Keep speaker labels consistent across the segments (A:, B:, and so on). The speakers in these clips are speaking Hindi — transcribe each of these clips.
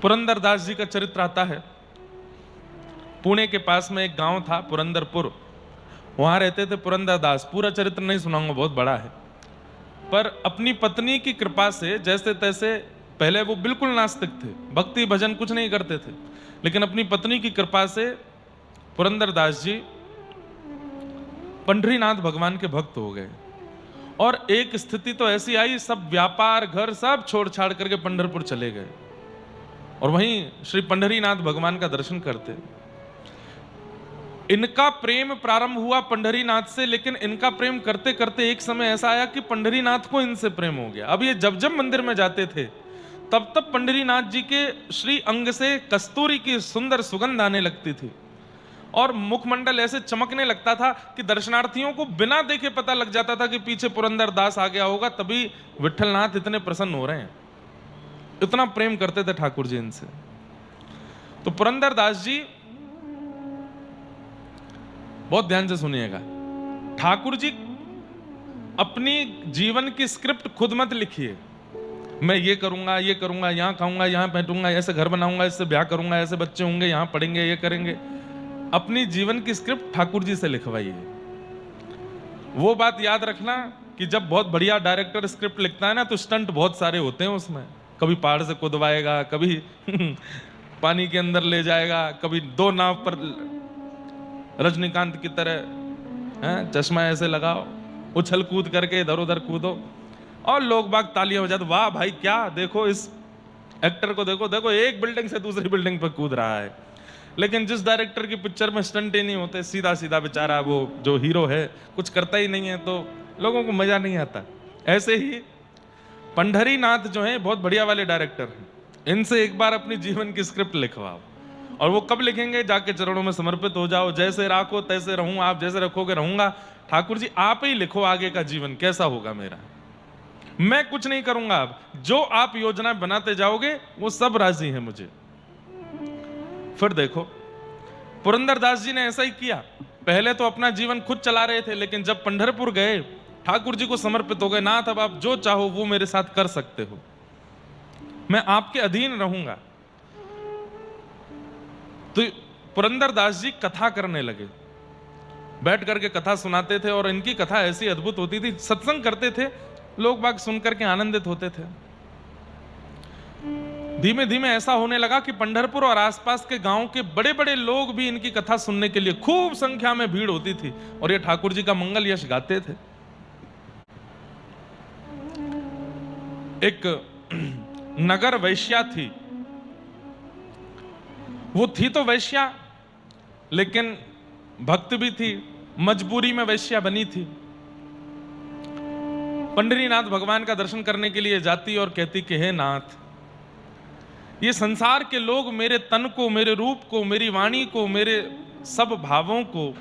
A: पुरंदरदास जी का चरित्र आता है। पुणे के पास में एक गांव था पुरंदरपुर, वहां रहते थे पुरंदरदास। पूरा चरित्र नहीं सुनाऊंगा, बहुत बड़ा है। पर अपनी पत्नी की कृपा से जैसे तैसे, पहले वो बिल्कुल नास्तिक थे, भक्ति भजन कुछ नहीं करते थे, लेकिन अपनी पत्नी की कृपा से पुरंदरदास जी पंढरीनाथ भगवान के भक्त हो गए। और एक स्थिति तो ऐसी आई, सब व्यापार घर सब छोड़ छाड़ करके पंढरपुर चले गए और वहीं श्री पंढरीनाथ भगवान का दर्शन करते। इनका प्रेम प्रारंभ हुआ पंढरीनाथ से, लेकिन इनका प्रेम करते करते एक समय ऐसा आया कि पंढरीनाथ को इनसे प्रेम हो गया। अब ये जब जब मंदिर में जाते थे तब तब पंढरीनाथ जी के श्री अंग से कस्तूरी की सुंदर सुगंध आने लगती थी और मुखमंडल ऐसे चमकने लगता था कि दर्शनार्थियों को बिना देखे पता लग जाता था कि पीछे पुरंदरदास आ गया होगा, तभी विठलनाथ इतने प्रसन्न हो रहे हैं। इतना प्रेम करते थे ठाकुर जी इनसे। तो पुरंदरदास जी, बहुत ध्यान से सुनिएगा, ठाकुर जी अपनी जीवन की स्क्रिप्ट खुद मत लिखिए। मैं ये करूंगा, ये करूंगा, यहां खाऊंगा, यहां बैठूंगा, ऐसे घर बनाऊंगा, इससे ब्याह करूंगा, ऐसे बच्चे होंगे, यहां पढ़ेंगे, ये करेंगे। अपनी जीवन की स्क्रिप्ट ठाकुर जी से लिखवाइए। वो बात याद रखना कि जब बहुत बढ़िया डायरेक्टर स्क्रिप्ट लिखता है ना, तो स्टंट बहुत सारे होते हैं उसमें। कभी पहाड़ से कूदवाएगा, कभी पानी के अंदर ले जाएगा, कभी दो नाव पर रजनीकांत की तरह चश्मा ऐसे लगाओ, उछल कूद करके इधर उधर कूदो और लोग बाग तालियां बजाते, वाह भाई क्या, देखो इस एक्टर को, देखो देखो एक बिल्डिंग से दूसरी बिल्डिंग पर कूद रहा है। लेकिन जिस डायरेक्टर की पिक्चर में स्टंट ही नहीं होते, सीधा सीधा बेचारा वो जो हीरो है कुछ करता ही नहीं है, तो लोगों को मजा नहीं आता। ऐसे ही पंढरीनाथ जो है बहुत बढ़िया वाले डायरेक्टर हैं, इनसे एक बार अपनी जीवन की स्क्रिप्ट लिखवाओ। और वो कब लिखेंगे? जाके चरणों में समर्पित हो जाओ, जैसे राखो तैसे रहूं, आप जैसे रखोगे रहूंगा। ठाकुर जी आप ही लिखो आगे का जीवन कैसा होगा मेरा, मैं कुछ नहीं करूंगा। अब जो आप योजना बनाते जाओगे वो सब राजी है मुझे। फिर देखो पुरंदरदास जी ने ऐसा ही किया। पहले तो अपना जीवन खुद चला रहे थे, लेकिन जब पंढरपुर गए ठाकुर जी को समर्पित हो गए। नाथ अब आप जो चाहो वो मेरे साथ कर सकते हो, मैं आपके अधीन रहूंगा। तो पुरंदरदास जी कथा करने लगे, बैठ करके कथा सुनाते थे और इनकी कथा ऐसी अद्भुत होती थी। सत्संग करते थे, लोग बाग सुन करके आनंदित होते थे। धीमे धीमे ऐसा होने लगा कि पंढरपुर और आसपास के गांव के बड़े बड़े लोग भी इनकी कथा सुनने के लिए खूब संख्या में भीड़ होती थी और ये ठाकुर जी का मंगल यश गाते थे। एक नगर वैश्या थी, वो थी तो वैश्या लेकिन भक्त भी थी, मजबूरी में वैश्या बनी थी। पंढरीनाथ भगवान का दर्शन करने के लिए जाती और कहती कि हे नाथ, ये संसार के लोग मेरे तन को, मेरे रूप को, मेरी वाणी को, मेरे सब भावों को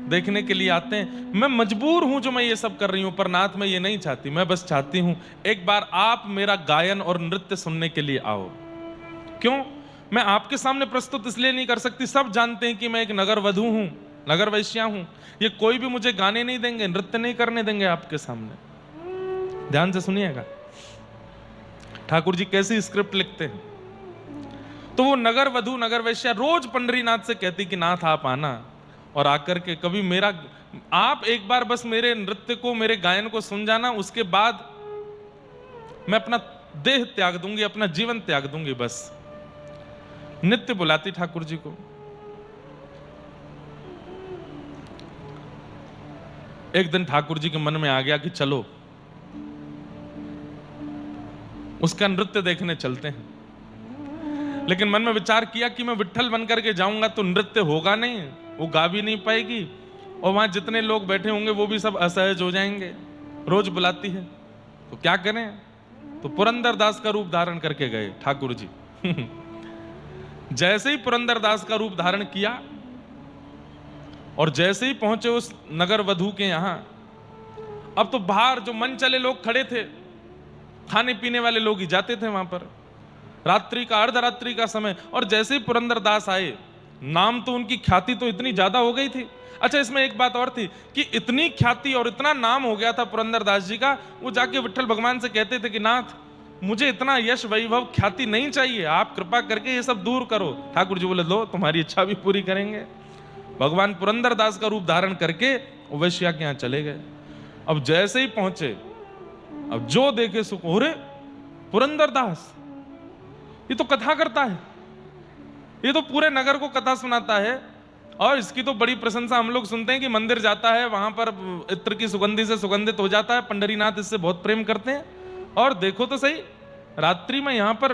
A: देखने के लिए आते हैं। मैं मजबूर हूं जो मैं ये सब कर रही हूं, पर नाथ मैं ये नहीं चाहती। मैं बस चाहती हूं एक बार आप मेरा गायन और नृत्य सुनने के लिए आओ। क्यों? मैं आपके सामने प्रस्तुत इसलिए नहीं कर सकती, सब जानते हैं कि मैं एक नगर वधू हूं, नगर वैश्या हूं। ये कोई भी मुझे गाने नहीं देंगे, नृत्य नहीं करने देंगे आपके सामने। ध्यान से सुनिएगा ठाकुर जी कैसी स्क्रिप्ट लिखते हैं। तो वो नगर वधू, नगर वैश्या रोज पंढरीनाथ से कहती कि नाथ आप आना और आकर के कभी मेरा, आप एक बार बस मेरे नृत्य को, मेरे गायन को सुन जाना, उसके बाद मैं अपना देह त्याग दूंगी, अपना जीवन त्याग दूंगी। बस नित्य बुलाती ठाकुर जी को। एक दिन ठाकुर जी के मन में आ गया कि चलो उसका नृत्य देखने चलते हैं। लेकिन मन में विचार किया कि मैं विट्ठल बन करके जाऊंगा तो नृत्य होगा नहीं, वो गा भी नहीं पाएगी और वहां जितने लोग बैठे होंगे वो भी सब असहज हो जाएंगे। रोज बुलाती है तो क्या करें? तो पुरंदरदास का रूप धारण करके गए ठाकुर जी। जैसे ही पुरंदरदास का रूप धारण किया और जैसे ही पहुंचे उस नगर वधू के यहां, अब तो बाहर जो मन चले लोग खड़े थे, खाने पीने वाले लोग ही जाते थे वहां पर, रात्रि का, अर्धरात्रि का समय। और जैसे ही पुरंदरदास आए, नाम तो उनकी ख्याति तो इतनी ज्यादा हो गई थी। अच्छा, इसमें एक बात और थी कि इतनी ख्याति और इतना नाम हो गया था पुरंदरदास जी का, वो जाके विट्ठल भगवान से कहते थे कि नाथ मुझे इतना यश वैभव ख्याति नहीं चाहिए, आप कृपा करके ये सब दूर करो। ठाकुर जी बोले लो तुम्हारी इच्छा भी पूरी करेंगे। भगवान पुरंदरदास का रूप धारण करके वैश्या के यहां चले गए। अब जैसे ही पहुंचे, अब जो देखे सुख, अरे पुरंदरदास ये तो कथा करता है, ये तो पूरे नगर को कथा सुनाता है। और इसकी तो बड़ी प्रशंसा हम लोग सुनते हैं कि मंदिर जाता है, वहां पर इत्र की सुगंधी से सुगंधित हो जाता है, पंडरीनाथ इससे बहुत प्रेम करते हैं। और देखो तो सही, रात्रि में यहां पर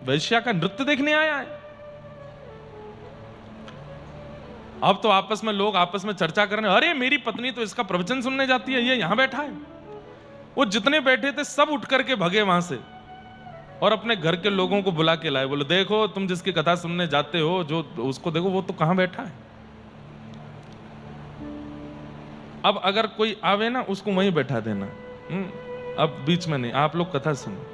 A: वैश्या का नृत्य देखने आया है। अब तो आपस में लोग आपस में चर्चा करने, अरे मेरी पत्नी तो इसका प्रवचन सुनने जाती है, ये यहां बैठा है। वो जितने बैठे थे सब उठ करके भगे वहां से और अपने घर के लोगों को बुला के लाए। बोले देखो तुम जिसकी कथा सुनने जाते हो, जो उसको देखो वो तो कहां बैठा है। अब अगर कोई आवे ना, उसको वहीं बैठा देना, अब बीच में नहीं, आप लोग कथा सुनो।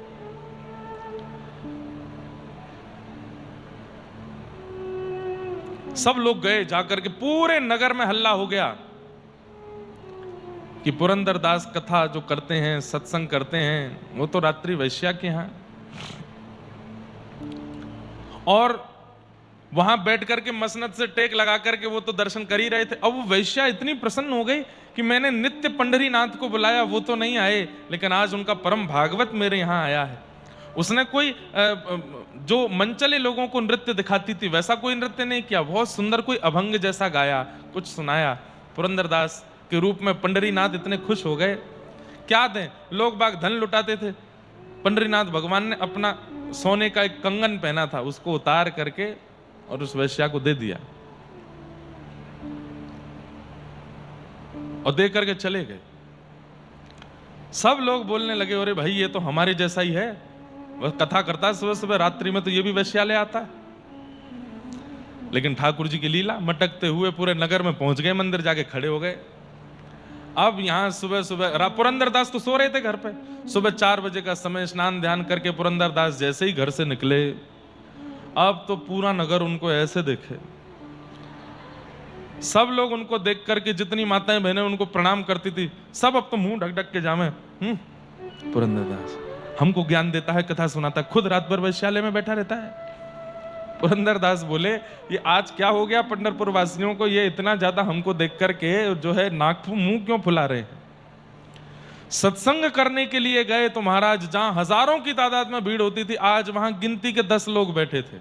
A: सब लोग गए, जाकर के पूरे नगर में हल्ला हो गया कि पुरंदरदास कथा जो करते हैं, सत्संग करते हैं, वो तो रात्रि वैश्या के यहां। और वहां बैठ करके मसनद से टेक लगा करके वो तो दर्शन कर ही रहे थे। अब वो वैश्या इतनी प्रसन्न हो गई कि मैंने नित्य पंडरीनाथ को बुलाया, वो तो नहीं आए, लेकिन आज उनका परम भागवत मेरे यहां आया है। उसने कोई जो मंचले लोगों को नृत्य दिखाती थी वैसा कोई नृत्य नहीं किया, बहुत सुंदर कोई अभंग जैसा गाया, कुछ सुनाया। पुरंदरदास के रूप में पंडरीनाथ इतने खुश हो गए। क्या दें, लोग बाग धन लुटाते थे, पंडरीनाथ भगवान ने अपना सोने का एक कंगन पहना था, उसको उतार करके और उस वैश्या को दे दिया और दे करके चले गए। सब लोग बोलने लगे, अरे भाई ये तो हमारे जैसा ही है, वह कथा करता है सुबह सुबह, रात्रि में तो ये भी वैश्यालय आता है। लेकिन ठाकुर जी की लीला, मटकते हुए पूरे नगर में पहुंच गए, मंदिर जाके खड़े हो गए। अब यहां सुबह सुबह पुरंदरदास तो सो रहे थे घर पे। सुबह 4 बजे का समय, स्नान ध्यान करके पुरंदरदास जैसे ही घर से निकले, अब तो पूरा नगर उनको ऐसे देखे। सब लोग उनको देख करके, जितनी माताएं बहनें उनको प्रणाम करती थी, सब अब तो मुंह ढक ढक के जामे, पुरंदरदास हमको ज्ञान देता है, कथा सुनाता है, खुद रात भर वैश्यालय में बैठा रहता है। पुरंदरदास बोले ये आज क्या हो गया पंढरपुर वासियों को, ये इतना ज्यादा हमको देख करके जो है नाक मुंह क्यों फुला रहे हैं। सत्संग करने के लिए गए तो महाराज जहां हजारों की तादाद में भीड़ होती थी, आज वहां गिनती के 10 लोग बैठे थे।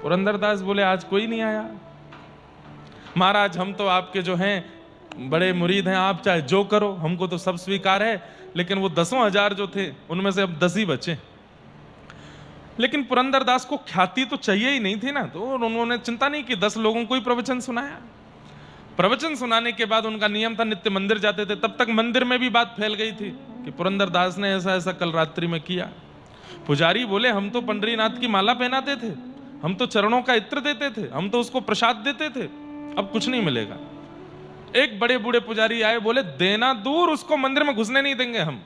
A: पुरंदरदास बोले आज कोई नहीं आया। महाराज हम तो आपके जो हैं बड़े मुरीद हैं, आप चाहे जो करो, हमको तो सब स्वीकार है, लेकिन वो 10,000 जो थे उनमें से अब 10 ही बचे। लेकिन पुरंदरदास को ख्याति तो चाहिए ही नहीं थी ना, तो उन्होंने चिंता नहीं की, 10 लोगों को ही प्रवचन सुनाया। प्रवचन सुनाने के बाद उनका नियम था, नित्य मंदिर जाते थे। तब तक मंदिर में भी बात फैल गई थी कि पुरंदरदास ने ऐसा ऐसा कल रात्रि में किया। पुजारी बोले हम तो पंडरीनाथ की माला पहनाते थे, हम तो चरणों का इत्र देते थे, हम तो उसको प्रसाद देते थे, अब कुछ नहीं मिलेगा। एक बड़े बूढ़े पुजारी आए, बोले देना दूर, उसको मंदिर में घुसने नहीं देंगे हम।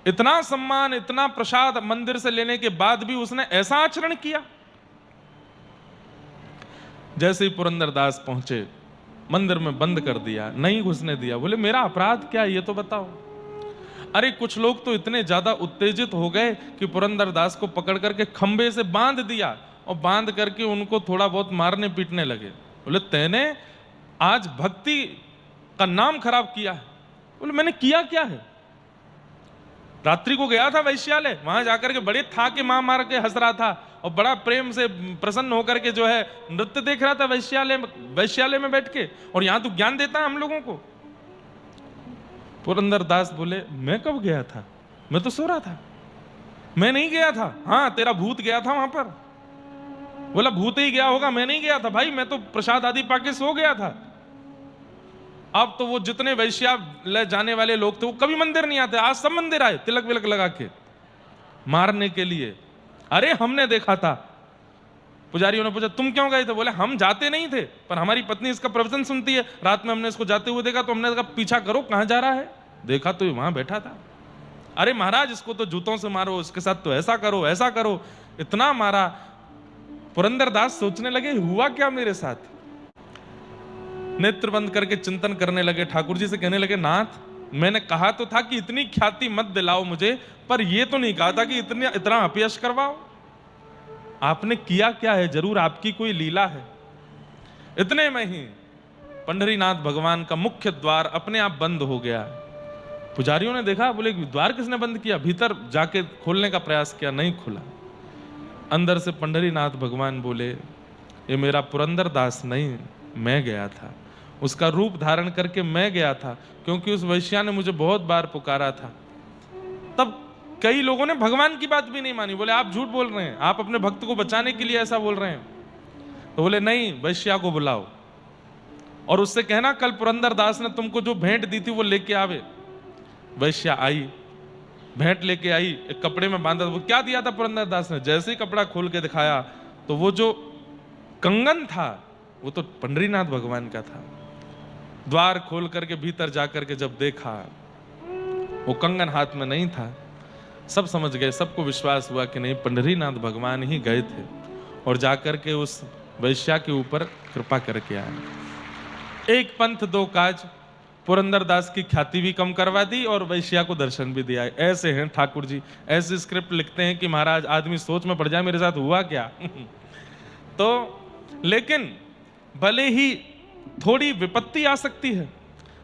A: इतना सम्मान, इतना प्रसाद मंदिर से लेने के बाद भी उसने ऐसा आचरण किया। जैसे ही पुरंदरदास पहुंचे, मंदिर में बंद कर दिया, नहीं घुसने दिया। बोले मेरा अपराध क्या है ये तो बताओ। अरे कुछ लोग तो इतने ज्यादा उत्तेजित हो गए कि पुरंदरदास को पकड़ करके खंबे से बांध दिया और बांध करके उनको थोड़ा बहुत मारने पीटने लगे। बोले तेने आज भक्ति का नाम खराब किया है। बोले मैंने किया क्या है? रात्रि को गया था वैश्यालय, वहां जाकर के बड़े था के मां मार के हंस रहा था और बड़ा प्रेम से प्रसन्न होकर के जो है नृत्य देख रहा था वैश्यालय में बैठ के, और यहां तू ज्ञान देता है हम लोगों को। पुरंदरदास बोले मैं कब गया था, मैं तो सो रहा था, मैं नहीं गया था। हाँ तेरा भूत गया था वहां पर। बोला भूत ही गया होगा, मैं नहीं गया था भाई, मैं तो प्रसाद आदि पाके सो गया था। अब तो वो जितने वैश्यालय जाने वाले लोग थे वो कभी मंदिर नहीं आते, आज सब मंदिर आए तिलक विलक लगा के मारने के लिए। अरे हमने देखा था। पुजारियों ने पूछा तुम क्यों गए थे? बोले हम जाते नहीं थे, पर हमारी पत्नी इसका प्रवचन सुनती है, रात में हमने इसको जाते हुए देखा तो हमने कहा पीछा करो कहां जा रहा है। देखा तो वहां बैठा था। अरे महाराज इसको तो जूतों से मारो, इसके साथ तो ऐसा करो ऐसा करो। इतना मारा। पुरंदरदास सोचने लगे हुआ क्या मेरे साथ। नेत्र बंद करके चिंतन करने लगे, ठाकुर जी से कहने लगे नाथ मैंने कहा तो था कि इतनी ख्याति मत दिलाओ मुझे, पर यह तो नहीं कहा था कि इतना अपयश करवाओ। आपने किया क्या है, जरूर आपकी कोई लीला है। इतने में ही पंढरीनाथ भगवान का मुख्य द्वार अपने आप बंद हो गया। पुजारियों ने देखा, बोले द्वार किसने बंद किया? भीतर जाके खोलने का प्रयास किया, नहीं खुला। अंदर से पंढरीनाथ भगवान बोले, ये मेरा पुरंदर दास नहीं, मैं गया था, उसका रूप धारण करके मैं गया था, क्योंकि उस वैश्या ने मुझे बहुत बार पुकारा था। तब कई लोगों ने भगवान की बात भी नहीं मानी, बोले आप झूठ बोल रहे हैं, आप अपने भक्त को बचाने के लिए ऐसा बोल रहे हैं। तो बोले नहीं, वैश्या को बुलाओ और उससे कहना कल पुरंदर दास ने तुमको जो भेंट दी थी वो लेके आवे। वैश्या आई, भेंट लेके आई, एक कपड़े में बांधा। वो क्या दिया था पुरंदर दास ने? जैसे ही कपड़ा खोल के दिखाया तो वो जो कंगन था वो तो पंढरीनाथ भगवान का था। द्वार खोल करके भीतर जाकर के जब देखा, वो कंगन हाथ में नहीं था। सब समझ गए, सबको विश्वास हुआ कि नहीं, पंढरीनाथ भगवान ही गए थे और जाकर के उस वैश्या के ऊपर कृपा करके आए। एक पंथ दो काज, पुरंदर दास की ख्याति भी कम करवा दी और वैश्या को दर्शन भी दिया। ऐसे हैं ठाकुर जी, ऐसे स्क्रिप्ट लिखते हैं कि महाराज आदमी सोच में पड़ जाए मेरे साथ हुआ क्या। तो लेकिन भले ही थोड़ी विपत्ति आ सकती है,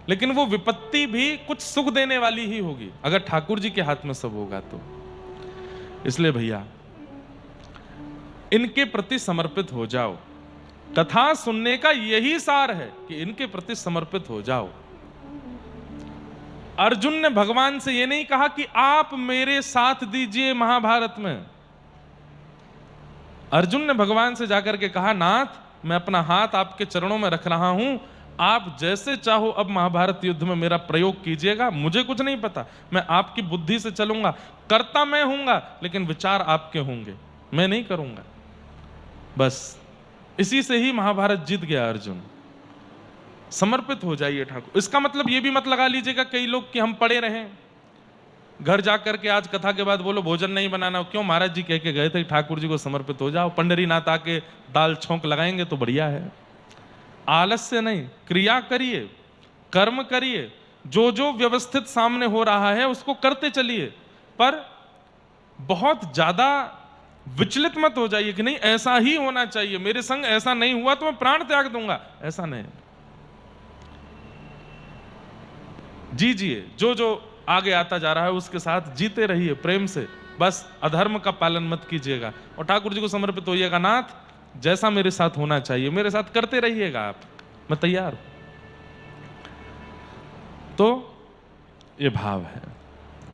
A: लेकिन वो विपत्ति भी कुछ सुख देने वाली ही होगी अगर ठाकुर जी के हाथ में सब होगा तो। इसलिए भैया इनके प्रति समर्पित हो जाओ। कथा सुनने का यही सार है कि इनके प्रति समर्पित हो जाओ। अर्जुन ने भगवान से यह नहीं कहा कि आप मेरे साथ दीजिए महाभारत में। अर्जुन ने भगवान से जाकर के कहा, नाथ मैं अपना हाथ आपके चरणों में रख रहा हूं, आप जैसे चाहो अब महाभारत युद्ध में मेरा प्रयोग कीजिएगा, मुझे कुछ नहीं पता, मैं आपकी बुद्धि से चलूंगा, करता मैं हूंगा लेकिन विचार आपके होंगे, मैं नहीं करूंगा। बस इसी से ही महाभारत जीत गया अर्जुन। समर्पित हो जाइए ठाकुर। इसका मतलब ये भी मत लगा लीजिएगा कई लोग कि हम पड़े रहें, घर जाकर के आज कथा के बाद बोलो भोजन नहीं बनाना। क्यों? महाराज जी कह के गए थे ठाकुर जी को समर्पित हो जाओ, पंढरीनाथ आके दाल छौंक लगाएंगे तो बढ़िया है। आलस्य नहीं, क्रिया करिए, कर्म करिए, जो जो व्यवस्थित सामने हो रहा है उसको करते चलिए, पर बहुत ज्यादा विचलित मत हो जाइए कि नहीं ऐसा ही होना चाहिए, मेरे संग ऐसा नहीं हुआ तो मैं प्राण त्याग दूंगा, ऐसा नहीं। जीजिए, जो जो आगे आता जा रहा है उसके साथ जीते रहिए प्रेम से, बस अधर्म का पालन मत कीजिएगा और ठाकुर जी को समर्पित होइएगा। नाथ जैसा मेरे साथ होना चाहिए मेरे साथ करते रहिएगा आप, मैं तैयार हूं। तो ये भाव है।